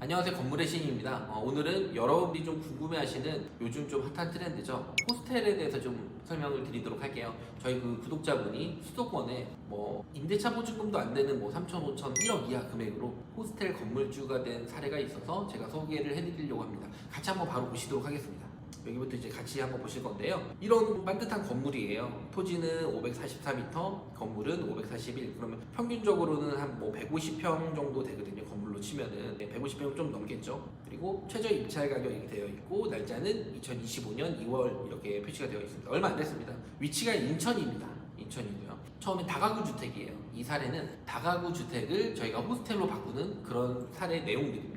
안녕하세요, 건물의 신입니다. 오늘은 여러분들이 좀 궁금해하시는 요즘 좀 핫한 트렌드죠. 호스텔에 대해서 좀 설명을 드리도록 할게요. 저희 그 구독자분이 수도권에 임대차 보증금도 안 되는 3천, 5천, 1억 이하 금액으로 호스텔 건물주가 된 사례가 있어서 제가 소개를 해드리려고 합니다. 같이 한번 바로 보시도록 하겠습니다. 여기부터 이제 같이 한번 보실 건데요. 이런 반듯한 건물이에요. 토지는 544m, 건물은 541. 그러면 평균적으로는 한 150평 정도 되거든요. 건물로 치면은 150평 좀 넘겠죠. 그리고 최저 입찰 가격이 되어 있고 날짜는 2025년 2월 이렇게 표시가 되어 있습니다. 얼마 안 됐습니다. 위치가 인천입니다. 인천이고요. 처음엔 다가구 주택이에요. 이 사례는 다가구 주택을 저희가 호스텔로 바꾸는 그런 사례 내용들입니다.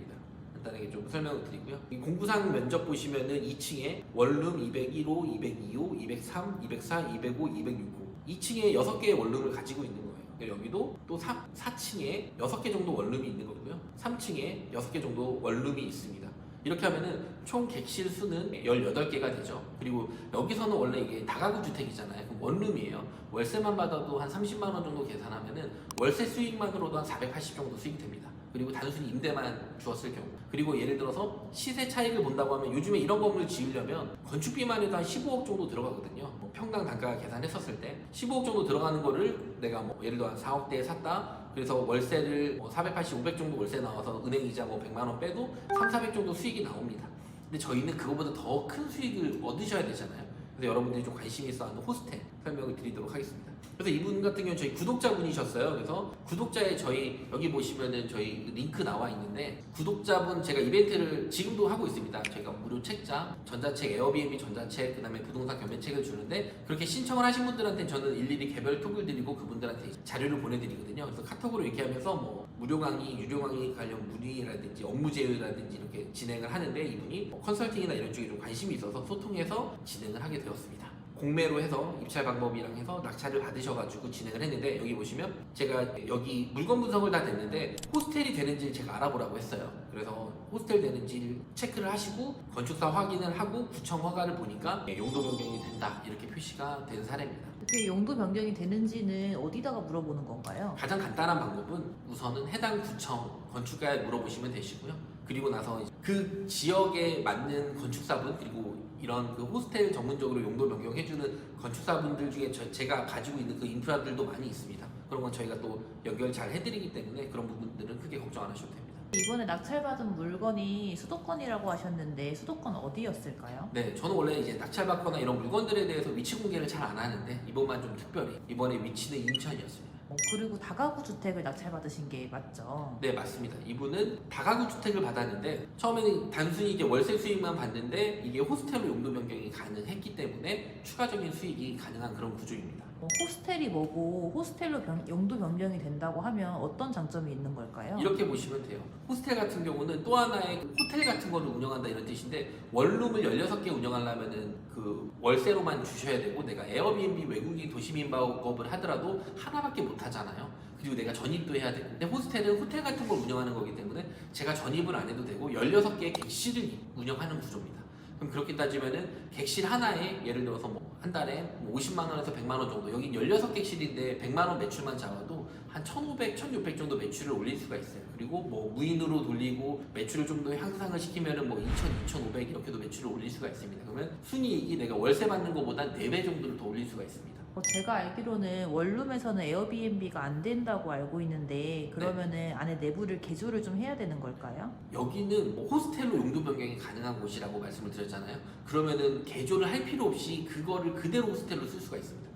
간단하게 좀 설명을 드리고요. 이 공구상 면적 보시면은 2층에 원룸 201호, 202호, 203, 204, 205, 206호 2층에 6개의 원룸을 가지고 있는 거예요. 여기도 또 4층에 6개 정도 원룸이 있는 거고요. 3층에 6개 정도 원룸이 있습니다. 이렇게 하면은 총 객실 수는 18개가 되죠. 그리고 여기서는 원래 이게 다가구 주택이잖아요. 그럼 원룸이에요. 월세만 받아도 한 30만 원 정도 계산하면은 월세 수익만으로도 한 480 정도 수익이 됩니다. 그리고 단순히 임대만 주었을 경우. 그리고 예를 들어서 시세 차익을 본다고 하면 요즘에 이런 건물 지으려면 건축비만 해도 한 15억 정도 들어가거든요. 평당 단가 계산했었을 때 15억 정도 들어가는 거를 내가 예를 들어 한 4억대에 샀다. 그래서 월세를 480, 500 정도 월세 나와서 은행이자 100만 원 빼도 3, 400 정도 수익이 나옵니다. 근데 저희는 그거보다 더 큰 수익을 얻으셔야 되잖아요. 그래서 여러분들이 좀 관심이 있어 하는 호스텔 설명을 드리도록 하겠습니다. 그래서 이분 같은 경우는 저희 구독자분이셨어요. 그래서 구독자의 저희 여기 보시면은 저희 링크 나와 있는데 구독자분 제가 이벤트를 지금도 하고 있습니다. 저희가 무료 책자, 전자책, 에어비앤비 전자책, 그 다음에 부동산 경매책을 주는데 그렇게 신청을 하신 분들한테 저는 일일이 개별 톡을 드리고 그분들한테 자료를 보내드리거든요. 그래서 카톡으로 이렇게 하면서 무료 강의, 유료 강의 관련 문의라든지 업무 제휴라든지 이렇게 진행을 하는데 이분이 컨설팅이나 이런 쪽에 좀 관심이 있어서 소통해서 진행을 하게 되었습니다. 공매로 해서 입찰 방법이랑 해서 낙찰을 받으셔가지고 진행을 했는데 여기 보시면 제가 여기 물건 분석을 다 됐는데 호스텔이 되는지 제가 알아보라고 했어요. 그래서 호스텔 되는지 체크를 하시고 건축사 확인을 하고 구청 허가를 보니까 용도 변경이 된다 이렇게 표시가 된 사례입니다. 그게 용도 변경이 되는지는 어디다가 물어보는 건가요? 가장 간단한 방법은 우선은 해당 구청 건축가에 물어보시면 되시고요. 그리고 나서 그 지역에 맞는 건축사분 그리고 이런 그 호스텔 전문적으로 용도 변경해주는 건축사분들 중에 제가 가지고 있는 그 인프라들도 많이 있습니다. 그런 건 저희가 또 연결 잘 해드리기 때문에 그런 부분들은 크게 걱정 안 하셔도 됩니다. 이번에 낙찰받은 물건이 수도권이라고 하셨는데 수도권 어디였을까요? 네, 저는 원래 이제 낙찰받거나 이런 물건들에 대해서 위치 공개를 잘 안 하는데 이번만 좀 특별히 이번에 위치는 인천이었습니다. 그리고 다가구 주택을 낙찰받으신 게 맞죠? 네, 맞습니다. 이분은 다가구 주택을 받았는데 처음에는 단순히 이제 월세 수익만 받는데 이게 호스텔로 용도 변경이 가능했기 때문에 추가적인 수익이 가능한 그런 구조입니다. 호스텔이 뭐고 호스텔로 용도 변경이 된다고 하면 어떤 장점이 있는 걸까요? 이렇게 보시면 돼요. 호스텔 같은 경우는 또 하나의 호텔 같은 거를 운영한다 이런 뜻인데 원룸을 16개 운영하려면은 그 월세로만 주셔야 되고 내가 에어비앤비 외국인 도시민박업을 하더라도 하나밖에 못 하잖아요. 그리고 내가 전입도 해야 되고 근데 호스텔은 호텔 같은 걸 운영하는 거기 때문에 제가 전입을 안 해도 되고 16개의 객실을 운영하는 구조입니다. 그럼 그렇게 따지면은 객실 하나에 예를 들어서 한 달에 50만 원에서 100만 원 정도 여긴 16객실인데 100만 원 매출만 잡아도 한 1,500, 1,600 정도 매출을 올릴 수가 있어요. 그리고 무인으로 돌리고 매출을 좀 더 향상을 시키면은 2,000, 2,500 이렇게도 매출을 올릴 수가 있습니다. 그러면 순이익이 내가 월세 받는 것보다 4배 정도를 더 올릴 수가 있습니다. 제가 알기로는 원룸에서는 에어비앤비가 안 된다고 알고 있는데 그러면은 안에 내부를 개조를 좀 해야 되는 걸까요? 여기는 호스텔로 용도 변경이 가능한 곳이라고 말씀을 드렸잖아요. 그러면은 개조를 할 필요 없이 그거를 그대로 호스텔로 쓸 수가 있습니다.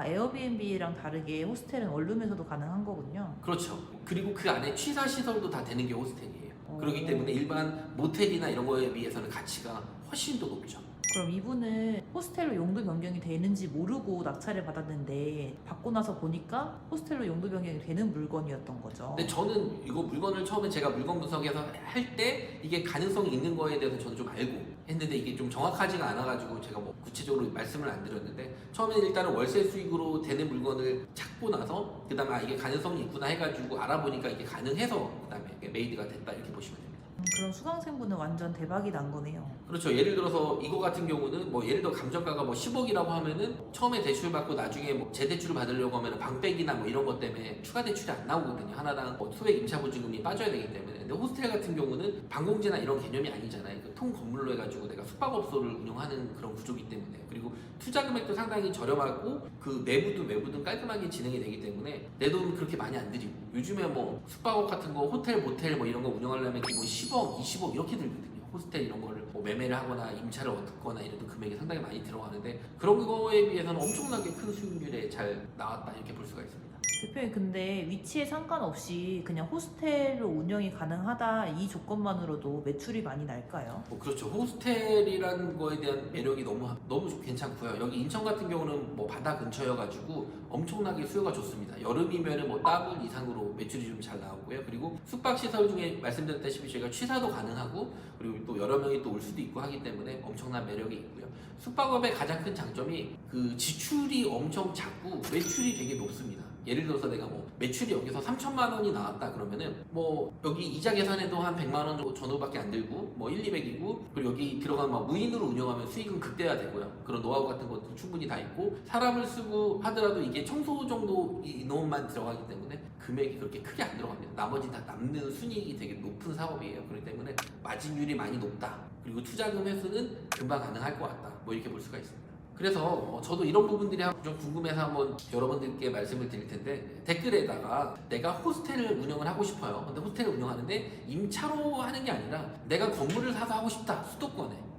에어비앤비랑 다르게 호스텔은 원룸에서도 가능한 거군요. 그렇죠. 그리고 그 안에 취사 시설도 다 되는 게 호스텔이에요. 오. 그렇기 때문에 일반 모텔이나 이런 거에 비해서는 가치가 훨씬 더 높죠. 그럼 이분은 호스텔로 용도 변경이 되는지 모르고 낙찰을 받았는데 받고 나서 보니까 호스텔로 용도 변경이 되는 물건이었던 거죠. 근데 저는 이거 물건을 처음에 제가 물건 분석해서 할 때 이게 가능성이 있는 거에 대해서 저는 좀 알고 했는데 이게 좀 정확하지가 않아가지고 제가 구체적으로 말씀을 안 드렸는데 처음에는 일단은 월세 수익으로 되는 물건을 찾고 나서 그 다음에 이게 가능성이 있구나 해가지고 알아보니까 이게 가능해서 그 다음에 메이드가 됐다 이렇게 보시면 됩니다. 그럼 수강생분은 완전 대박이 난 거네요. 그렇죠. 예를 들어서 이거 같은 경우는 뭐 예를 들어 감정가가 뭐 10억이라고 하면은 처음에 대출 받고 나중에 뭐 재대출을 받으려고 하면은 방백이나 뭐 이런 것 때문에 추가 대출이 안 나오거든요. 하나당 뭐 소액 임차보증금이 빠져야 되기 때문에. 근데 호스텔 같은 경우는 방공제나 이런 개념이 아니잖아요. 그 통 건물로 해가지고 내가 숙박업소를 운영하는 그런 구조이기 때문에. 그리고 투자 금액도 상당히 저렴하고 그 매부든 깔끔하게 진행이 되기 때문에 내 돈 그렇게 많이 안 들이고 요즘에 뭐 숙박업 같은 거 호텔 모텔 뭐 이런 거 운영하려면 기본 10억 20억 이렇게 들거든요. 호스텔 이런 거를 뭐 매매를 하거나 임차를 얻거나 이래도 금액이 상당히 많이 들어가는데 그런 거에 비해서는 엄청나게 큰 수익률에 잘 나왔다 이렇게 볼 수가 있습니다. 대표님 근데 위치에 상관없이 그냥 호스텔로 운영이 가능하다 이 조건만으로도 매출이 많이 날까요? 뭐 그렇죠. 호스텔이라는 거에 대한 매력이 너무 괜찮고요. 여기 인천 같은 경우는 뭐 바다 근처여가지고 엄청나게 수요가 좋습니다. 여름이면은 뭐 더블 이상으로 매출이 좀 잘 나오고요. 그리고 숙박 시설 중에 말씀드렸다시피 저희가 취사도 가능하고 그리고 또 여러 명이 또 올 수도 있고 하기 때문에 엄청난 매력이 있고요. 숙박업의 가장 큰 장점이 그 지출이 엄청 작고 매출이 되게 높습니다. 예를 들어서 내가 뭐 매출이 여기서 3천만 원이 나왔다 그러면은 뭐 여기 이자 계산해도 한 100만 원 정도 전후밖에 안 들고 뭐 1, 200이고 그리고 여기 들어가면 막 무인으로 운영하면 수익은 극대화되고요. 그런 노하우 같은 것도 충분히 다 있고 사람을 쓰고 하더라도 이게 청소 정도 인원만 들어가기 때문에 금액이 그렇게 크게 안 들어갑니다. 나머지 다 남는 순이익이 되게 높은 사업이에요. 그렇기 때문에 마진율이 많이 높다. 그리고 투자금 회수는 금방 가능할 것 같다. 뭐 이렇게 볼 수가 있습니다. 그래서 저도 이런 부분들이 좀 궁금해서 한번 여러분들께 말씀을 드릴 텐데 댓글에다가 내가 호스텔을 운영을 하고 싶어요. 근데 호스텔을 운영하는데 임차로 하는 게 아니라 내가 건물을 사서 하고 싶다.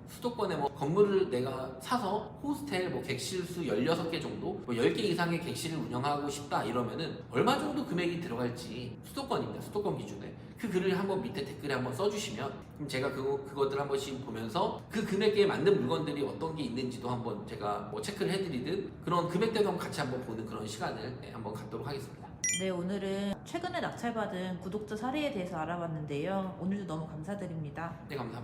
수도권에 뭐 건물을 내가 사서 호스텔 뭐 객실 수 16개 정도 뭐 10개 이상의 객실을 운영하고 싶다 이러면은 얼마 정도 금액이 들어갈지 수도권입니다. 수도권 기준에 그 글을 한번 밑에 댓글에 한번 써주시면 그럼 제가 그것들 한 번씩 보면서 그 금액에 맞는 물건들이 어떤 게 있는지도 한번 제가 뭐 체크를 해드리든 그런 금액대도 한번 같이 한번 보는 그런 시간을 한번 갖도록 하겠습니다. 네, 오늘은 최근에 낙찰받은 구독자 사례에 대해서 알아봤는데요. 오늘도 너무 감사드립니다. 네, 감사합니다.